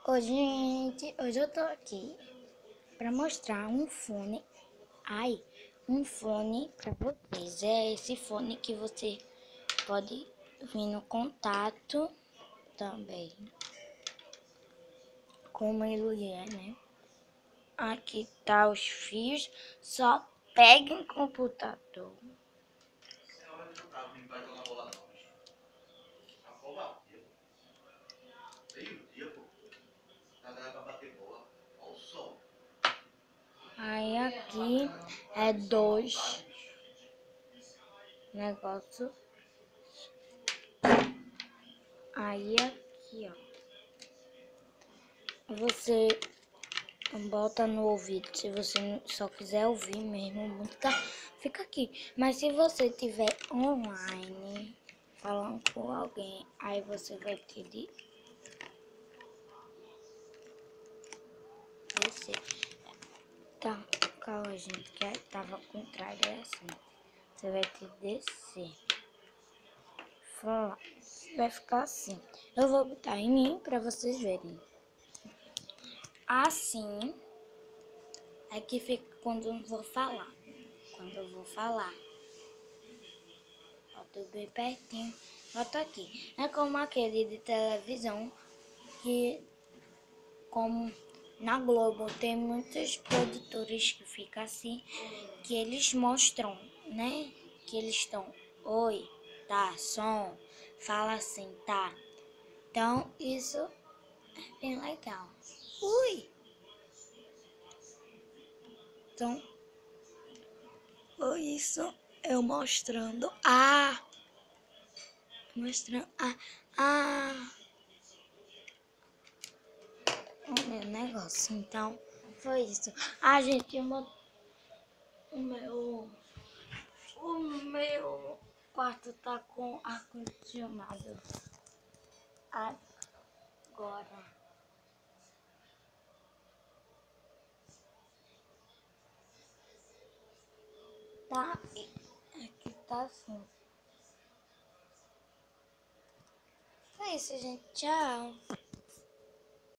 Oi, gente, hoje eu tô aqui pra mostrar um fone. Um fone pra vocês. É esse fone que você pode vir no contato também. Como ele é, né? Aqui tá os fios. Só pega em computador. Aí aqui é dois negócios. Aí aqui, ó. Você bota no ouvido. Se você só quiser ouvir mesmo música, fica aqui. Mas se você tiver online, falando com alguém, aí você vai ter de descer. Tá, calma, gente, que tava ao contrário, é assim. Você vai ter de descer. Vai ficar assim. Eu vou botar em mim pra vocês verem. Assim é que fica quando eu vou falar. Quando eu vou falar. Bota bem pertinho. Bota aqui. É como aquele de televisão que, como na Globo, tem muitos produtores que ficam assim, que eles mostram, né? Que eles estão, oi, tá, som, fala assim, tá. Então, isso é bem legal. Ui! Então, isso eu mostrando mostrando o meu negócio. Então, foi isso. Gente, o meu quarto tá com ar-condicionado agora. Tá? Aqui tá assim. É isso, gente. Tchau.